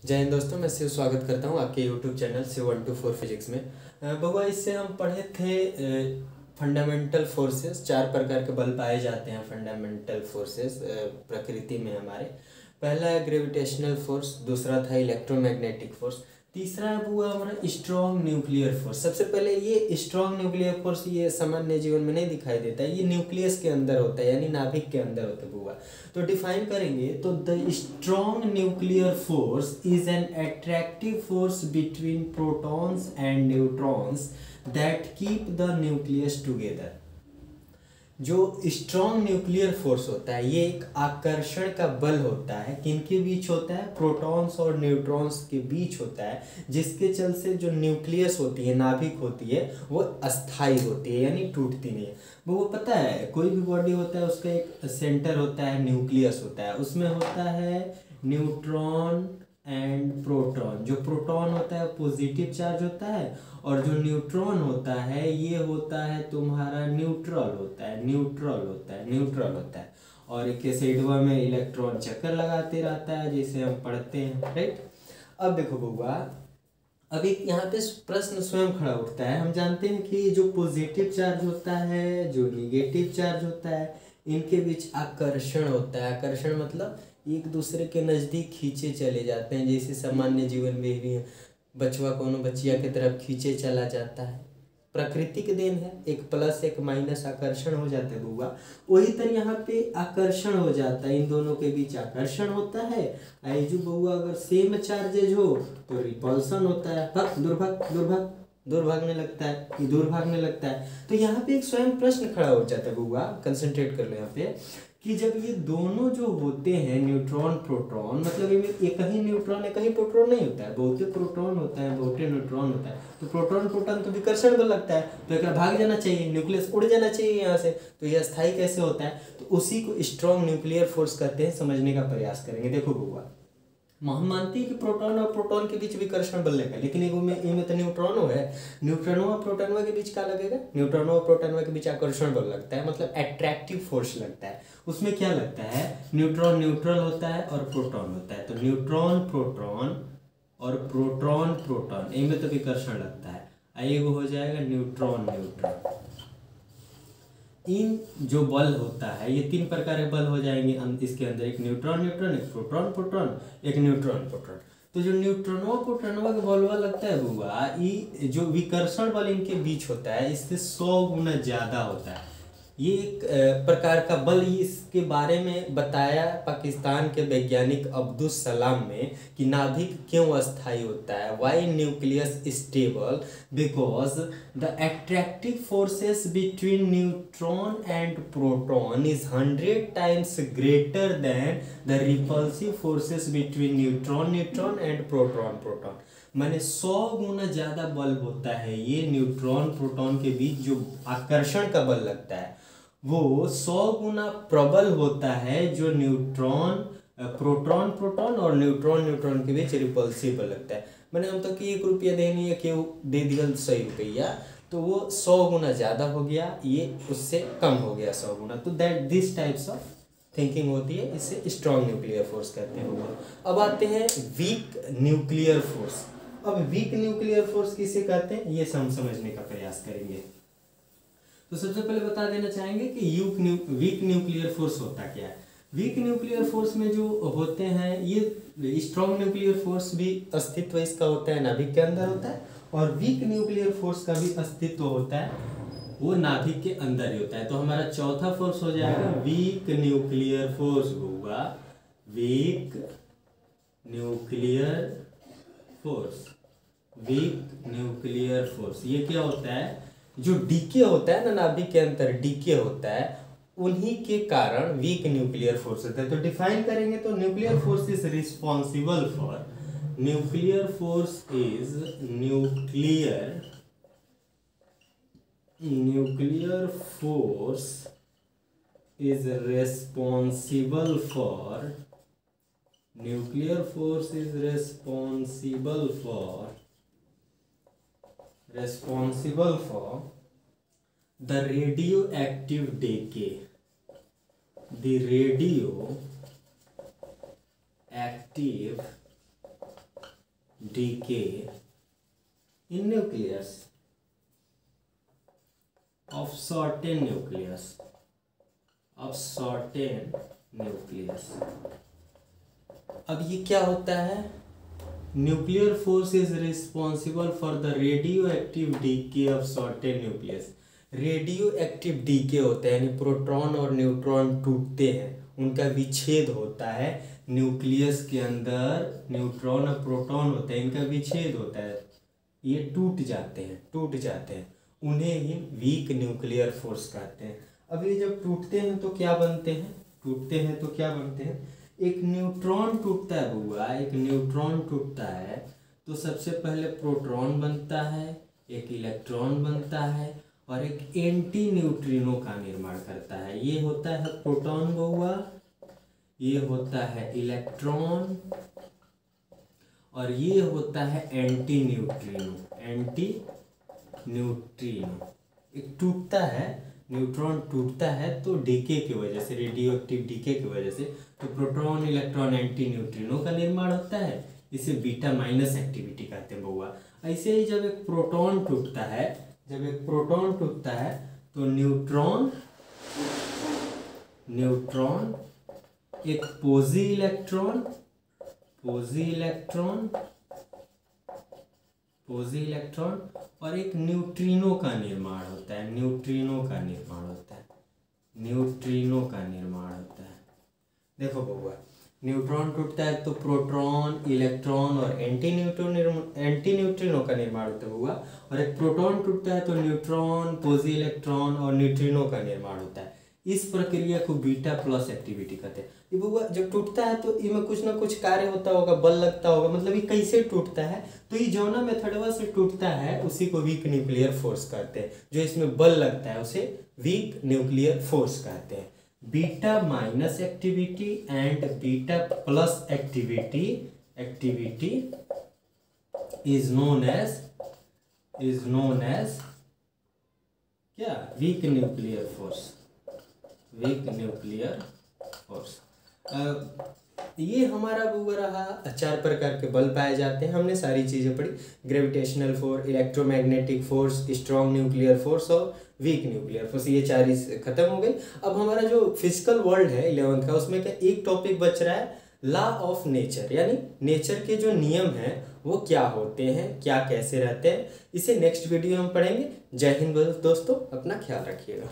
जय हिंद दोस्तों, मैं शिव स्वागत करता हूँ आपके YouTube चैनल शिव 124 फिजिक्स में। बउआ, इससे हम पढ़े थे फंडामेंटल फोर्सेस। 4 प्रकार के बल पाए जाते हैं फंडामेंटल फोर्सेस प्रकृति में हमारे। पहला है ग्रेविटेशनल फोर्स, दूसरा था इलेक्ट्रोमैग्नेटिक फोर्स, तीसरा है बुआ हमारा स्ट्रॉन्ग न्यूक्लियर फोर्स। सबसे पहले ये स्ट्रॉन्ग न्यूक्लियर फोर्स ये सामान्य जीवन में नहीं दिखाई देता है, ये न्यूक्लियस के अंदर होता है, यानी नाभिक के अंदर होता है बुआ। तो डिफाइन करेंगे तो the strong nuclear force is an attractive force between protons and neutrons that keep the nucleus together. जो स्ट्रॉन्ग न्यूक्लियर फोर्स होता है ये एक आकर्षण का बल होता है। किनके बीच होता है? प्रोटॉन्स और न्यूट्रॉन्स के बीच होता है, जिसके चलते जो न्यूक्लियस होती है, नाभिक होती है, वो अस्थाई होती है, यानी टूटती नहीं है। वो पता है कोई भी बॉडी होता है उसका एक सेंटर होता है, न्यूक्लियस होता है, उसमें होता है न्यूट्रॉन एंड प्रोटॉन। जो प्रोटॉन होता है पॉजिटिव चार्ज होता है और जो न्यूट्रॉन होता है ये होता है तुम्हारा न्यूट्रल होता है, न्यूट्रल होता है। और एक साइडवा में इलेक्ट्रॉन चक्कर लगाते रहता है, जिसे हम पढ़ते हैं, राइट। अब देखो बउआ, अभी यहाँ पे प्रश्न स्वयं खड़ा उठता है। हम जानते हैं कि जो पॉजिटिव चार्ज होता है, जो निगेटिव चार्ज होता है, इनके बीच आकर्षण होता है। आकर्षण मतलब एक दूसरे के नज़दीक खींचे चले जाते हैं, जैसे सामान्य जीवन में भी बचवा कोनो बच्चिया की तरफ खींचे चला जाता है। प्रकृति के देन है, एक प्लस एक माइनस आकर्षण हो जाते हैं बुआ। वही तरह यहाँ पे आकर्षण हो जाता है, इन दोनों के बीच आकर्षण होता है। आइजू बुआ अगर सेम चार्जेज हो तो रिपल्सन होता है, दूर भागने लगता है, ये दूर भागने लगता है। तो यहाँ पे एक स्वयं प्रश्न खड़ा हो जाता है बुआ, कंसंट्रेट कर लो यहाँ पे, कि जब ये दोनों जो होते हैं न्यूट्रॉन प्रोटॉन, मतलब एक ही न्यूट्रॉन एक ही प्रोटॉन नहीं होता है, बहुते प्रोटॉन होता है, बहुते न्यूट्रॉन होता है। तो प्रोटॉन प्रोटॉन तो विकर्षण बल लगता है, तो एक भाग जाना चाहिए, न्यूक्लियस उड़ जाना चाहिए यहाँ से। तो यह अस्थायी कैसे होता है? तो उसी को स्ट्रॉन्ग न्यूक्लियर फोर्स कहते हैं। समझने का प्रयास करेंगे। देखो बुआ, हम मानते हैं कि प्रोटॉन और प्रोटॉन के बीच विकर्षण बल लगेगा, लेकिन इनमें तो न्यूट्रॉनो है। न्यूट्रॉनो और प्रोटॉनवा के बीच क्या लगेगा? न्यूट्रॉनो और प्रोटॉनवा के बीच आकर्षण बल लगता है, मतलब अट्रैक्टिव फोर्स लगता है। उसमें क्या लगता है? न्यूट्रॉन न्यूट्रल होता है और प्रोटॉन होता है, तो न्यूट्रॉन प्रोटॉन और प्रोटॉन प्रोटॉन, इनमें तो विकर्षण लगता है। आइए वो हो जाएगा न्यूट्रॉन न्यूट्रॉन। इन जो बल होता है ये 3 प्रकार के बल हो जाएंगे इसके अंदर, एक न्यूट्रॉन न्यूट्रॉन, एक प्रोटॉन प्रोटॉन, एक न्यूट्रॉन प्रोटॉन। तो जो न्यूट्रॉनों प्रोटॉनों का बलवा लगता है बुआ, ये जो विकर्षण बल इनके बीच होता है इससे 100 गुना ज्यादा होता है। ये एक प्रकार का बल, इसके बारे में बताया पाकिस्तान के वैज्ञानिक अब्दुल सलाम ने कि नाभिक क्यों अस्थायी होता है, why nucleus stable, because the attractive forces between neutron and proton is 100 times greater than the repulsive forces between neutron neutron and proton proton. माने 100 गुना ज्यादा बल होता है ये न्यूट्रॉन प्रोटॉन के बीच। जो आकर्षण का बल लगता है वो 100 गुना प्रबल होता है जो न्यूट्रॉन प्रोटॉन प्रोटॉन और न्यूट्रॉन न्यूट्रॉन के बीच रिपल्सिव बल लगता है। मैंने हम तो कि 1 रुपया देनी है, क्यों दे दिया 100 रुपया, तो वो 100 गुना ज़्यादा हो गया, ये उससे कम हो गया 100 गुना। तो that this types of thinking होती है, इसे स्ट्रॉन्ग न्यूक्लियर फोर्स कहते हैं। अब आते हैं वीक न्यूक्लियर फोर्स। अब वीक न्यूक्लियर फोर्स किसे कहते हैं ये हम समझने का प्रयास करेंगे। तो सबसे पहले बता देना चाहेंगे कि वीक न्यूक्लियर फोर्स होता क्या है। वीक न्यूक्लियर फोर्स में जो होते हैं, ये स्ट्रॉन्ग न्यूक्लियर फोर्स भी अस्तित्व इसका होता है, नाभिक के अंदर होता है, और वीक न्यूक्लियर फोर्स का भी अस्तित्व होता है, वो नाभिक के अंदर ही होता है। तो हमारा चौथा फोर्स हो जाएगा वीक न्यूक्लियर फोर्स होगा, week nuclear force. Week nuclear force ये क्या होता है? जो डीके होता है ना, नाभिक के अंदर डीके होता है, उन्हीं के कारण वीक न्यूक्लियर फोर्स होता है। तो डिफाइन करेंगे तो nuclear force is responsible for, nuclear force is nuclear force is responsible for, nuclear force is responsible for the radioactive decay, the radioactive decay in nucleus of certain nucleus. अब ये क्या होता है, nuclear force is responsible for the radioactive decay of certain nucleus. Radioactive decay होता है, यानी proton और neutron टूटते हैं, उनका विच्छेद होता है न्यूक्लियस के अंदर। न्यूट्रॉन और प्रोटॉन होते हैं, इनका विच्छेद होता है, ये टूट जाते हैं, उन्हें ही वीक न्यूक्लियर फोर्स कहते हैं। अब ये जब टूटते हैं तो क्या बनते हैं, एक न्यूट्रॉन टूटता है बुआ, एक न्यूट्रॉन टूटता है तो सबसे पहले प्रोटॉन बनता है, एक इलेक्ट्रॉन बनता है और एक एंटी न्यूट्रिनो का निर्माण करता है। ये होता है प्रोटॉन बुआ, ये होता है इलेक्ट्रॉन और ये होता है एंटी न्यूट्रिनो। एक टूटता है, न्यूट्रॉन टूटता है तो डीके की वजह से, रेडियो एक्टिव डीके की वजह से, तो प्रोटॉन इलेक्ट्रॉन एंटी न्यूट्रिनो का निर्माण होता है। इसे बीटा माइनस एक्टिविटी कहते हैं बउआ। ऐसे ही जब एक प्रोटॉन टूटता है तो न्यूट्रॉन एक पोजी इलेक्ट्रॉन और एक न्यूट्रिनो का निर्माण होता है, देखो बउआ, न्यूट्रॉन टूटता है तो प्रोटॉन, इलेक्ट्रॉन और एंटी न्यूट्रिनो का निर्माण होता है बउआ, और एक प्रोटॉन टूटता है तो न्यूट्रॉन, पोजी इलेक्ट्रॉन और न्यूट्रिनो का निर्माण होता है। इस प्रक्रिया को बीटा प्लस एक्टिविटी कहते हैं। ये बउआ जब टूटता है तो इसमें कुछ ना कुछ कार्य होता होगा, बल लगता होगा, मतलब ये कैसे टूटता है, तो ये जौना मेथडवा से टूटता है उसी को वीक न्यूक्लियर फोर्स कहते हैं। जो इसमें बल लगता है उसे वीक न्यूक्लियर फोर्स कहते हैं। Beta minus activity and beta plus activity is known as क्या, वीक न्यूक्लियर फोर्स। ये हमारा वो रहा 4 प्रकार के बल पाए जाते हैं। हमने सारी चीज़ें पढ़ी, gravitational force, electromagnetic force, strong nuclear force और वीक न्यूक्लियर फोर्स। ये 4 खत्म हो गई। अब हमारा जो फिजिकल वर्ल्ड है 11th का, उसमें क्या एक टॉपिक बच रहा है, लॉ ऑफ नेचर, यानी नेचर के जो नियम हैं वो क्या होते हैं, क्या कैसे रहते हैं। इसे नेक्स्ट वीडियो में पढ़ेंगे। जय हिंद दोस्तों, अपना ख्याल रखिएगा।